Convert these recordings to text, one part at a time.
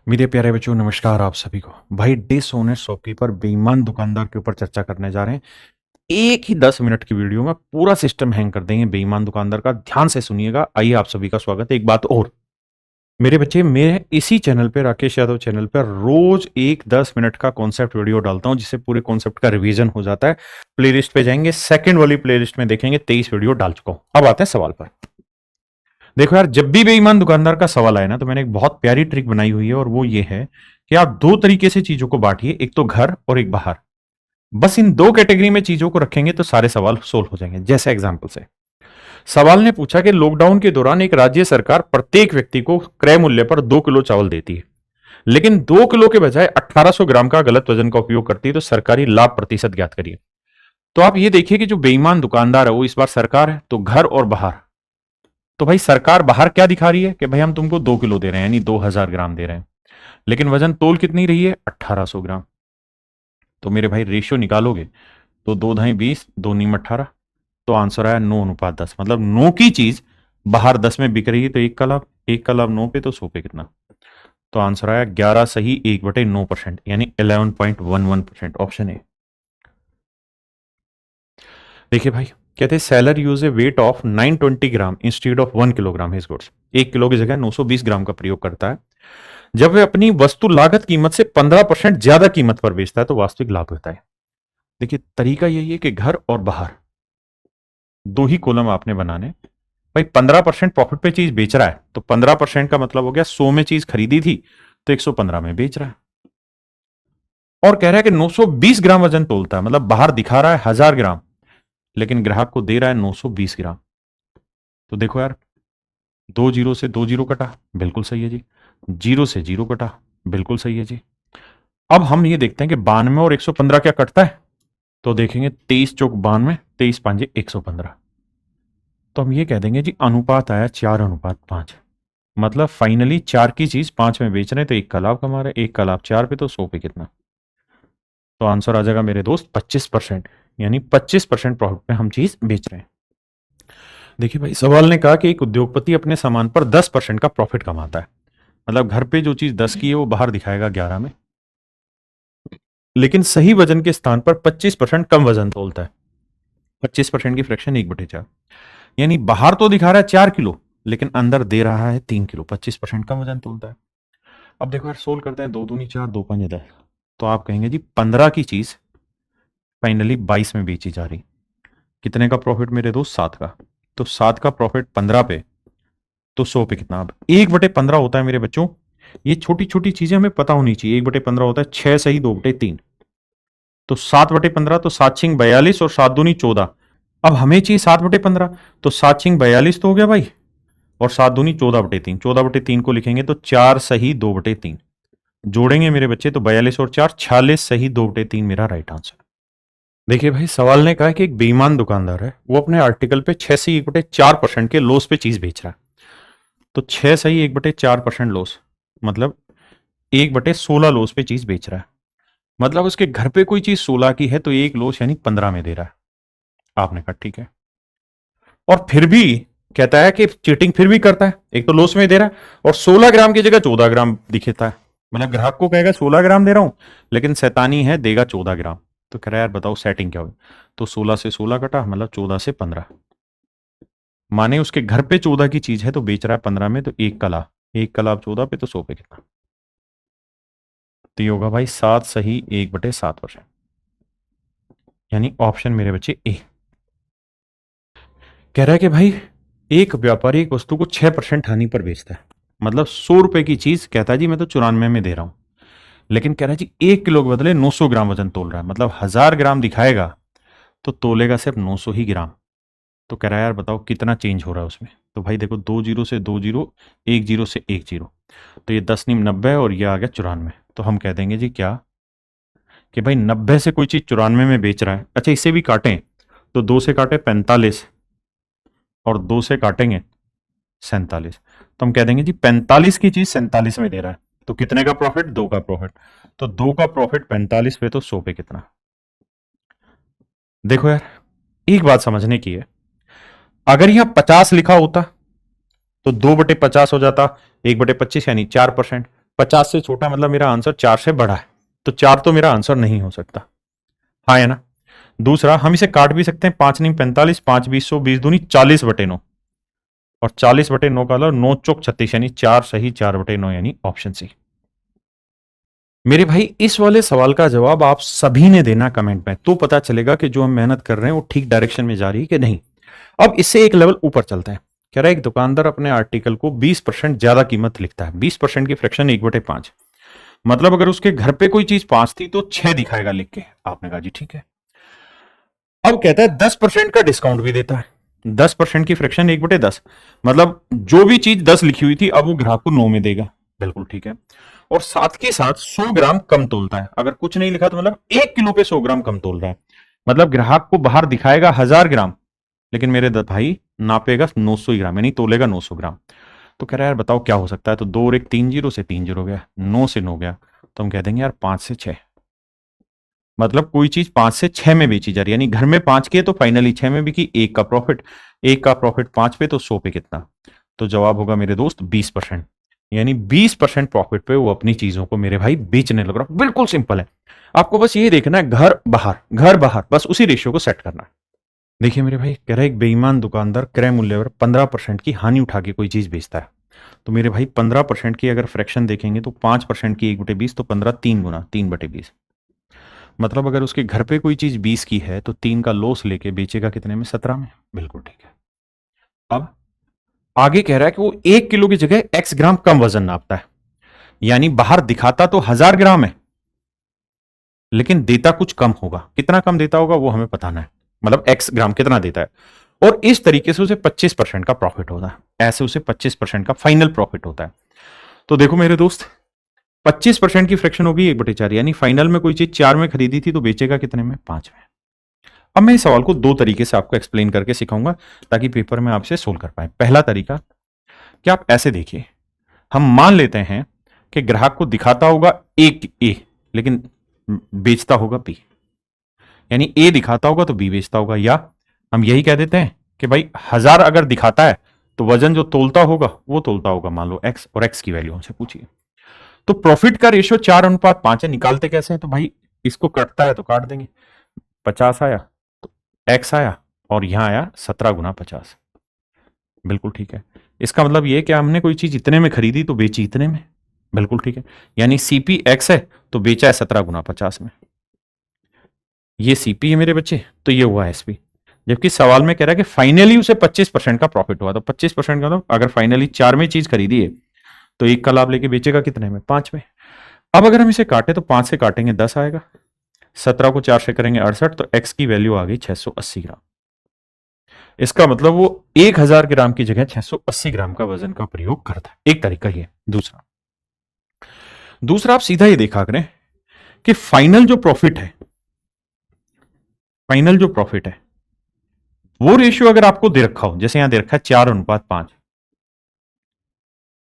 मेरे प्यारे बच्चों, नमस्कार आप सभी को। भाई, डिसऑनेस्ट शॉपकीपर बेईमान दुकानदार के ऊपर चर्चा करने जा रहे हैं। एक ही 10 मिनट की वीडियो में पूरा सिस्टम हैंग कर देंगे बेईमान दुकानदार का। ध्यान से सुनिएगा। आइए, आप सभी का स्वागत है। एक बात और, मेरे बच्चे, मैं इसी चैनल पे, राकेश यादव चैनल पे, रोज एक 10 मिनट का कॉन्सेप्ट वीडियो डालता हूं, जिससे पूरे कॉन्सेप्ट का रिवीजन हो जाता है। प्लेलिस्ट पे जाएंगे, सेकंड वाली प्लेलिस्ट में देखेंगे, 23 वीडियो डाल चुका हूं। अब आते हैं सवाल पर। देखो यार, जब भी बेईमान दुकानदार का सवाल आए ना, तो मैंने एक बहुत प्यारी ट्रिक बनाई हुई है, और वो ये है कि आप दो तरीके से चीजों को बांटिए, एक तो घर और एक बाहर। बस इन दो कैटेगरी में चीजों को रखेंगे तो सारे सवाल सोल्व हो जाएंगे। जैसे एग्जांपल से सवाल ने पूछा कि लॉकडाउन के दौरान एक राज्य सरकार प्रत्येक व्यक्ति को क्रय मूल्य पर 2 किलो चावल देती है, लेकिन 2 किलो के बजाय 1800 ग्राम का गलत वजन का उपयोग करती है, तो सरकारी लाभ प्रतिशत ज्ञात करिए। तो आप ये देखिए कि जो बेईमान दुकानदार है वो इस बार सरकार है, तो घर और बाहर। तो भाई, सरकार बाहर क्या दिखा रही है कि भाई हम तुमको 2 किलो दे रहे हैं, यानी 2000 ग्राम दे रहे हैं, लेकिन वजन तोल कितनी रही है? 1800 ग्राम। तो मेरे भाई, रेशियो निकालोगे तो 2 × 2 = 20, 2 × 18, तो आंसर आया 9:10। मतलब 9 की चीज बाहर 10 में बिक रही है, तो 1 का लाभ, 1 का लाभ 9 पे, तो 100 पे कितना? तो आंसर आया 11 सही 1/9%, यानी 11.11%। Option A. देखिए भाई, कहते हैं seller use A weight of 920 gram instead of 1 kilogram his goods. 1 kilo की जगह 920 ग्राम का प्रयोग करता है। जब वे अपनी वस्तु लागत कीमत से 15% ज्यादा कीमत पर बेचता है, तो वास्तविक लाभ होता है। देखिए, तरीका यही है कि घर और बाहर दो ही कॉलम आपने बनाने। भाई, 15% प्रॉफिट पे चीज बेच रहा है, तो 15% का मतलब हो गया 100 में चीज खरीदी थी तो 115 में बेच रहा है। और कह रहा है कि 920 ग्राम वजन तोलता है, मतलब बाहर दिखा रहा है 1000 ग्राम, लेकिन ग्राहक को दे रहा है 920 ग्राम। तो देखो यार, 2 जीरो से 2 जीरो कटा, बिल्कुल सही है जी। 0 से 0 कटा, बिल्कुल सही है जी। अब हम ये देखते हैं कि 92 और 115 क्या कटता है। तो देखेंगे 23 चौक 92, 23 पांजे 115। तो हम ये कह देंगे जी, अनुपात आया 4:5। मतलब फाइनली 4 की चीज 5 में बेच रहे हैं, तो 1 का लाभ कमा रहे हैं। 1 का लाभ 4 पे, तो 100 पे कितना? तो आंसर आ जाएगा मेरे दोस्त 25%, यानी 25% प्रॉफिट पे हम चीज बेच रहे हैं। देखिए भाई, सवाल ने कहा कि एक उद्योगपति अपने सामान पर 10% का प्रॉफिट कमाता है। मतलब घर पे जो चीज 10 की है वो बाहर दिखाएगा 11 में, लेकिन सही वजन के स्थान पर 25% कम वजन तोलता है। 25% की फ्रैक्शन 1/4, यानी बाहर तो दिखा रहा है 4 किलो, लेकिन अंदर दे रहा है 3 किलो। 25% कम वजन तोलता है। अब देखो यार, सोल्व करते हैं। 2 दूनी 4, 2 5 10। तो आप कहेंगे जी, 15 की चीज फाइनली 22 में बेची जा रही। कितने का प्रॉफिट मेरे दोस्त? 7 का। तो 7 का प्रॉफिट 15 पे, तो 100 पे कितना? अब 1/15 होता है मेरे बच्चों। ये छोटी छोटी चीजें हमें पता होनी चाहिए। 1/15 होता है 6 सही 2/3, तो 7/15, तो 7×6 = 42 और 7 दूनी 14। अब हमें चाहिए 7/15, तो 7×6 = 42 तो हो गया भाई, और 7 दूनी 14/3। 14/3 को लिखेंगे तो 4 सही 2/3। जोड़ेंगे मेरे बच्चे तो 42 और 4 46 सही 2/3 मेरा राइट आंसर। देखिए भाई, सवाल ने कहा कि एक बेईमान दुकानदार है, वो अपने आर्टिकल पे 6 से 1/4% के लॉस पे चीज बेच रहा है। तो 6 सही 1/4% लॉस, मतलब 1/16 लॉस पे चीज बेच रहा है। मतलब उसके घर पे कोई चीज 16 की है, तो एक लॉस यानी 15 में दे रहा है। आपने कहा ठीक है, और फिर भी कहता है कि चीटिंग फिर भी करता है। एक तो लॉस में दे रहा है, और 16 ग्राम की जगह 14 ग्राम दिखेता है। मतलब ग्राहक को कहेगा 16 ग्राम दे रहा हूं, लेकिन शैतानी है, देगा 14 ग्राम। तो कह रहा है यार बताओ सेटिंग क्या हुई? तो 16 से 16 कटा, मतलब 14 से 15। माने उसके घर पे 14 की चीज है, तो बेच रहा है 15 में, तो 1 का लाभ। 1 का लाभ 14 पे, तो 100 पे कितना? तो ये होगा भाई 7 सही 1/7%, यानी ऑप्शन मेरे बच्चे ए। कह रहा है कि भाई, एक व्यापारी एक वस्तु को 6% हानि पर बेचता है। मतलब 100 रुपए की चीज कहता है जी मैं तो 94 में दे रहा हूं, लेकिन कह रहा है जी 1 किलो के बदले 900 ग्राम वजन तोल रहा है। मतलब 1000 ग्राम दिखाएगा तो तोलेगा सिर्फ 900 ही ग्राम। तो कह रहा है यार बताओ कितना चेंज हो रहा है उसमें? तो भाई देखो, 2 जीरो से 2 जीरो, 1 जीरो से 1 जीरो, तो ये 10×9 = 90 और ये आ गया 94। तो हम कह देंगे जी क्या, कि भाई 90 से कोई चीज 94 में बेच रहा है। अच्छा, इसे भी काटें तो 2 से काटे 45, और 2 से काटेंगे 47, तो हम कह देंगे जी 45 की चीज 47 में दे रहा है। तो कितने का प्रॉफिट? 2 का प्रॉफिट। तो 2 का प्रॉफिट 45 पे, तो 100 पे कितना? देखो यार, एक बात समझने की है। अगर यहां 50 लिखा होता तो 2/50 हो जाता, 1/25 यानी 4%। 50 से छोटा मतलब मेरा आंसर 4 से बड़ा है, तो 4 तो मेरा आंसर नहीं हो सकता। हाँ है ना। दूसरा, हम इसे काट भी सकते हैं, 5 नहीं 45, 5 20 100, 20 दूनी 40/9, और 40/9 का मतलब 9 चौक 36, यानी 4 सही 4/9, यानी ऑप्शन सी। मेरे भाई इस वाले सवाल का जवाब आप सभी ने देना कमेंट में, तो पता चलेगा कि जो हम मेहनत कर रहे हैं वो ठीक डायरेक्शन में जा रही है कि नहीं। अब इससे एक लेवल ऊपर चलते हैं। कह रहा है एक दुकानदार अपने आर्टिकल को 20% ज्यादा कीमत लिखता है, 20% की फ्रैक्शन 1/5, मतलब अगर उसके घर पे कोई चीज 5 थी तो 6 दिखाएगा लिख के। आपने कहा जी ठीक है। अब कहता है 10% का डिस्काउंट भी देता है, 10% की फ्रैक्शन 1/10, मतलब जो भी चीज 10 लिखी हुई थी अब वो ग्राहक को 9 में देगा। बिल्कुल ठीक है। और साथ के साथ 100 ग्राम कम तोलता है, अगर कुछ नहीं लिखा तो मतलब 1 किलो पे 100 ग्राम कम तोल रहा है, मतलब ग्राहक को बाहर दिखाएगा 1000 ग्राम, लेकिन मेरे भाई नापेगा 900 ग्राम, यानी तोलेगा 900 ग्राम। तो कह रहा है यार बताओ क्या हो सकता है, तो 2 और 1 3 जीरो से 3 जीरो गया, 9 से 9 गया, तो हम कह देंगे यार 5 से 6, मतलब कोई चीज 5 से 6 में बेची जा रही है, यानी घर में 5 की है तो फाइनली 6 में बिकी, 1 का प्रॉफिट, 1 का प्रॉफिट 5 पे तो 100 पे कितना, तो जवाब होगा मेरे दोस्त 20%, यानी 20% प्रॉफिट पे वो अपनी चीजों को मेरे भाई बेचने लग रहा। बिल्कुल सिंपल है, आपको बस ये देखना है घर बाहर, बस उसी रेशियो को सेट करना है। देखिए मेरे भाई, कह रहा है एक बेईमान दुकानदार क्रय मूल्य पर 15% की हानि उठा के कोई चीज बेचता है, तो मेरे भाई 15% की अगर फ्रैक्शन देखेंगे तो 5% की 1/20, तो 15 3 गुना 3/20, मतलब अगर उसके घर पे कोई चीज 20 की है तो 3 का लॉस लेके बेचेगा कितने में, 17 में। बिल्कुल ठीक है। अब आगे कह रहा है कि वो 1 किलो की जगह x ग्राम कम वजन नापता है, यानी बाहर दिखाता तो 1000 ग्राम है, लेकिन देता कुछ कम होगा, कितना कम देता होगा वो हमें बताना है, मतलब x ग्राम कितना देता है, और इस तरीके से उसे 25% का प्रॉफिट होता है, ऐसे उसे 25% का फाइनल प्रॉफिट होता है। तो देखो मेरे दोस्त, 25% की फ्रैक्शन होगी 1/4, यानी फाइनल में कोई चीज 4 में खरीदी थी तो बेचेगा कितने में, 5 में। अब मैं इस सवाल को 2 तरीके से आपको एक्सप्लेन करके सिखाऊंगा ताकि पेपर में आपसे सोल्व कर पाए। पहला तरीका, कि आप ऐसे देखिए, हम मान लेते हैं कि ग्राहक को दिखाता होगा एक ए, लेकिन बेचता होगा बी, यानी ए दिखाता होगा तो बी बेचता होगा, या हम यही कह देते हैं कि भाई 1000 अगर दिखाता है तो वजन जो तोलता होगा वो तोलता होगा मान लो एक्स, और एक्स की वैल्यू हमसे पूछिए। तो प्रॉफिट का रेशियो 4:5 है, निकालते कैसे हैं, तो भाई इसको कटता है तो काट देंगे, 50 आया तो एक्स आया, और यहां आया 17 × 50। बिल्कुल ठीक है। इसका मतलब ये कि हमने कोई चीज इतने में खरीदी तो बेची इतने में। बिल्कुल ठीक है, यानी सीपी एक्स है तो बेचा है 17 × 50 में। ये सीपी है मेरे बच्चे, तो ये हुआ एसपी। जबकि सवाल में कह रहा है कि फाइनली उसे 25% का प्रॉफिट हुआ, तो 25% का मतलब अगर फाइनली 4 में चीज खरीदी है तो 1 का लाभ लेके बेचेगा कितने में, 5 में। अब अगर हम इसे काटे तो 5 से काटेंगे 10 आएगा, 17 को 4 से करेंगे 68, तो एक्स की वैल्यू आ गई 680 ग्राम। इसका मतलब वो 1000 ग्राम की जगह 680 ग्राम का वजन का प्रयोग करता है। एक तरीका ये। दूसरा आप सीधा ये देखा करें कि फाइनल जो प्रॉफिट है वो रेशियो अगर आपको दे रखा हो, जैसे यहां दे रखा है 4:5,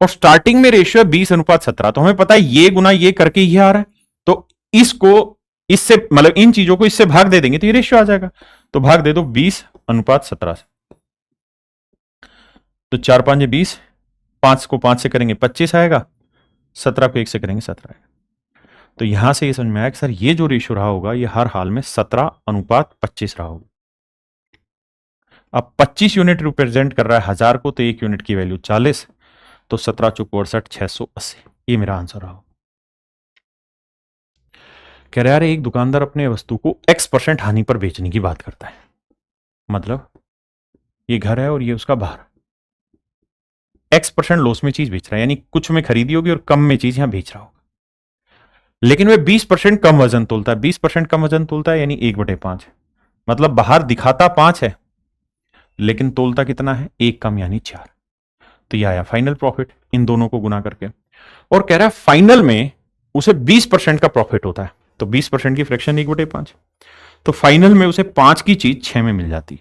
और स्टार्टिंग में रेशियो है 20:17, तो हमें पता है ये गुना ये करके ये आ रहा है, तो इसको इससे मतलब इन चीजों को इससे भाग दे देंगे तो ये रेशियो आ जाएगा। तो भाग दे दो 20:17 से, तो 4 5 20, 5 को 5 से करेंगे 25 आएगा, 17 को 1 से करेंगे 17 आएगा। तो यहां से ये समझ में आया कि सर ये जो रेशियो रहा होगा ये हर हाल में 17:25 रहा होगा। अब 25 यूनिट रिप्रेजेंट कर रहा है 1000 को, तो 1 यूनिट की वैल्यू 40, तो 17 चौक 62, 680, ये मेरा आंसर रहा। कह रहा है एक दुकानदार अपने वस्तु को x% हानि पर बेचने की बात करता है, मतलब ये घर है और ये उसका बाहर, x% लॉस में चीज बेच रहा है, यानी कुछ में खरीदी होगी और कम में चीज यहां बेच रहा होगा, लेकिन वह 20% कम वजन तोलता है, 20% कम वजन तोलता है, यानी 1/5, मतलब बाहर दिखाता 5 है लेकिन तोलता कितना है, 1 कम यानी 4। तो यह आया फाइनल प्रॉफिट इन दोनों को गुना करके। और कह रहा है फाइनल में उसे 20% का प्रॉफिट होता है, तो 20% की फ्रैक्शन 1/5, तो फाइनल में उसे 5 की चीज 6 में मिल जाती है,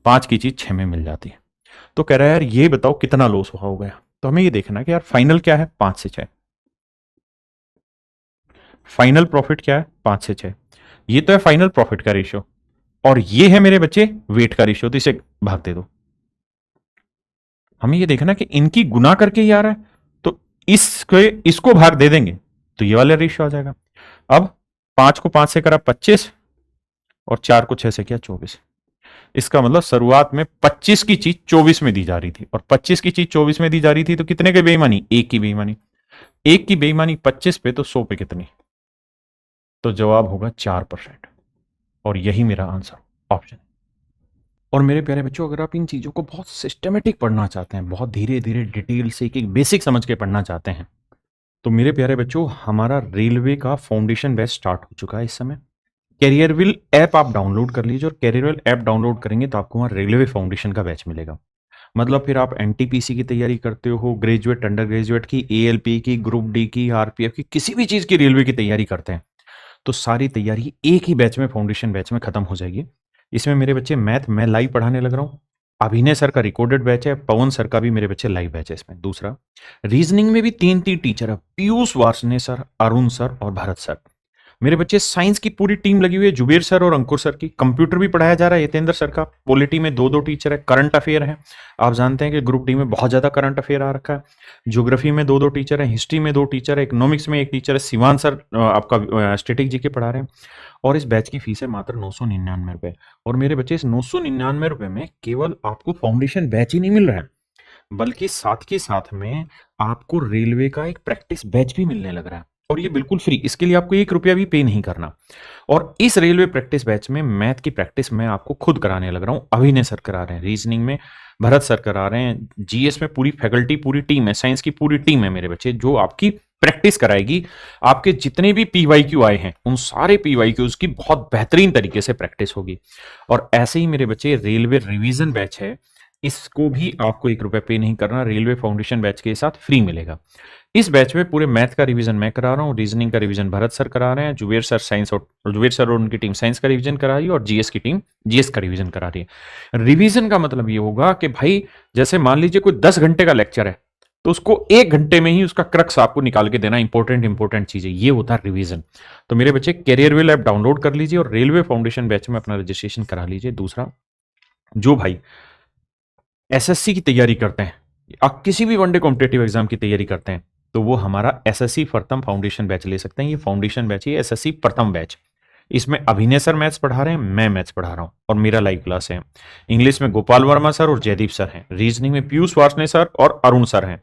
5 की चीज 6 में मिल जाती है। तो कह रहा है यार ये बताओ कितना लॉस हो गया, तो हमें ये देखना कि यार फाइनल क्या है, 5 से 6, फाइनल प्रॉफिट क्या है 5 से 6, ये तो है फाइनल प्रॉफिट का रेशियो, और ये है मेरे बच्चे वेट का रेशियो, तो इसे भाग दे दो। हमें ये देखना कि इनकी गुना करके ही आ रहा है, तो इसको भाग दे देंगे तो ये वाला रेशियो आ जाएगा। अब 5 को 5 से करा 25 और 4 को 6 से किया 24। इसका मतलब शुरुआत में 25 की चीज 24 में दी जा रही थी और 25 की चीज 24 में दी जा रही थी, तो कितने की बेईमानी? एक की बेईमानी। एक की बेईमानी 25 पे तो 100 पे कितनी? तो जवाब होगा 4%। और यही मेरा आंसर ऑप्शन। और मेरे प्यारे बच्चों, अगर आप इन चीजों को बहुत सिस्टमेटिक पढ़ना चाहते हैं, बहुत धीरे धीरे डिटेल से एक बेसिक समझ के पढ़ना चाहते हैं, तो मेरे प्यारे बच्चों हमारा रेलवे का फाउंडेशन बैच स्टार्ट हो चुका है इस समय। कैरियरविल ऐप आप डाउनलोड कर लीजिए और कैरियरविल ऐप डाउनलोड करेंगे तो आपको वहां रेलवे फाउंडेशन का बैच मिलेगा। मतलब फिर आप एनटीपीसी की तैयारी करते हो, ग्रेजुएट, अंडर ग्रेजुएट की, एएलपी की, ग्रुप डी की, आरपीएफ की, किसी भी चीज की रेलवे की तैयारी करते हैं, तो सारी तैयारी एक ही बैच में, फाउंडेशन बैच में खत्म हो जाएगी। इसमें मेरे बच्चे मैथ मैं लाइव पढ़ाने लग रहा हूँ। अभिनय सर का रिकॉर्डेड बैच है, पवन सर का भी मेरे बच्चे लाइव बैच है इसमें। दूसरा, रीजनिंग में भी 3 टीचर है, पीयूष वार्ष्णेय सर, अरुण सर और भरत सर। मेरे बच्चे साइंस की पूरी टीम लगी हुई है, जुबेर सर और अंकुर सर की। कंप्यूटर भी पढ़ाया जा रहा है यतेंद्र सर का। पॉलिटी में 2 टीचर है। करंट अफेयर है, आप जानते हैं कि ग्रुप डी में बहुत ज्यादा करंट अफेयर आ रखा है। ज्योग्राफी में 2 टीचर है, हिस्ट्री में 2 टीचर है, इकोनॉमिक्स में 1 टीचर है। सिवान सर आपका स्टैटिक जी के पढ़ा रहे हैं। और इस बैच की फीस है मात्र 999 रुपए। और मेरे बच्चे, इस 999 रुपए में केवल आपको फाउंडेशन बैच ही नहीं मिल रहा है, बल्कि साथ के साथ में आपको रेलवे का एक प्रैक्टिस बैच भी मिलने लग रहा है, और ये बिल्कुल फ्री। इसके लिए आपको 1 रुपया भी पे नहीं करना। और इस रेलवे प्रैक्टिस बैच में मैथ की प्रैक्टिस मैं आपको खुद कराने लग रहा हूं। अभिनय सर करा रहे हैं, रीजनिंग में भरत सर करा रहे हैं, जीएस में पूरी फैकल्टी, पूरी टीम है, साइंस की पूरी टीम है मेरे बच्चे, जो आपकी प्रैक्टिस कराएगी। आपके जितने भी पीवाईक्यू आए हैं उन सारे पीवाईक्यूज की बहुत बेहतरीन तरीके से प्रैक्टिस होगी। और ऐसे ही मेरे बच्चे रेलवे रिवीजन बैच है, इसको भी आपको 1 रुपया पे नहीं करना, रेलवे फाउंडेशन बैच के साथ फ्री मिलेगा। इस बैच में पूरे मैथ का रिवीजन मैं करा रहा हूँ, रीजनिंग का रिवीजन भरत सर करा रहे हैं, जुबेर सर साइंस और जुबेर सर और उनकी टीम साइंस का रिवीजन करा रही है, और जीएस की टीम जीएस का रिवीजन करा रही है। रिवीजन का मतलब ये होगा कि भाई जैसे मान लीजिए कोई 10 घंटे का लेक्चर है, तो उसको 1 घंटे में ही उसका क्रक्स आपको निकाल के देना, इंपॉर्टेंट चीजें, ये होता है रिवीजन। तो मेरे बच्चे कैरियरविल ऐप डाउनलोड कर लीजिए और रेलवे फाउंडेशन बैच में अपना रजिस्ट्रेशन करा लीजिए। दूसरा, जो भाई एसएससी की तैयारी करते हैं, आप किसी भी वनडे कॉम्पिटेटिव एग्जाम की तैयारी करते हैं, तो वो हमारा एसएससी प्रथम फाउंडेशन बैच ले सकते हैं। ये फाउंडेशन बैच है, एसएससी प्रथम बैच। इसमें अभिनय सर मैथ्स पढ़ा रहे हैं, मैं मैथ्स पढ़ा रहा हूं और मेरा लाइव क्लास है। इंग्लिश में गोपाल वर्मा सर और जयदीप सर हैं। रीजनिंग में पीयूष वार्ष्णेय सर और अरुण सर हैं।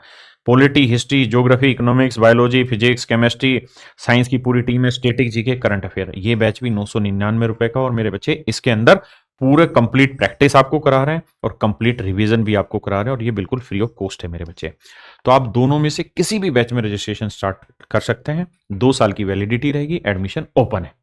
Polity, history, geography, economics, biology, physics, chemistry, science की पूरी टीम है, स्टैटिक जीके, करंट अफेयर। ये बैच भी 999 रुपए का। और मेरे बच्चे, इसके अंदर पूरे कंप्लीट प्रैक्टिस आपको करा रहे हैं और कंप्लीट रिवीजन भी आपको करा रहे हैं, और ये बिल्कुल फ्री ऑफ कॉस्ट है मेरे बच्चे। तो आप दोनों में से किसी भी बैच में रजिस्ट्रेशन स्टार्ट कर सकते हैं। 2 साल की वैलिडिटी रहेगी, एडमिशन ओपन है।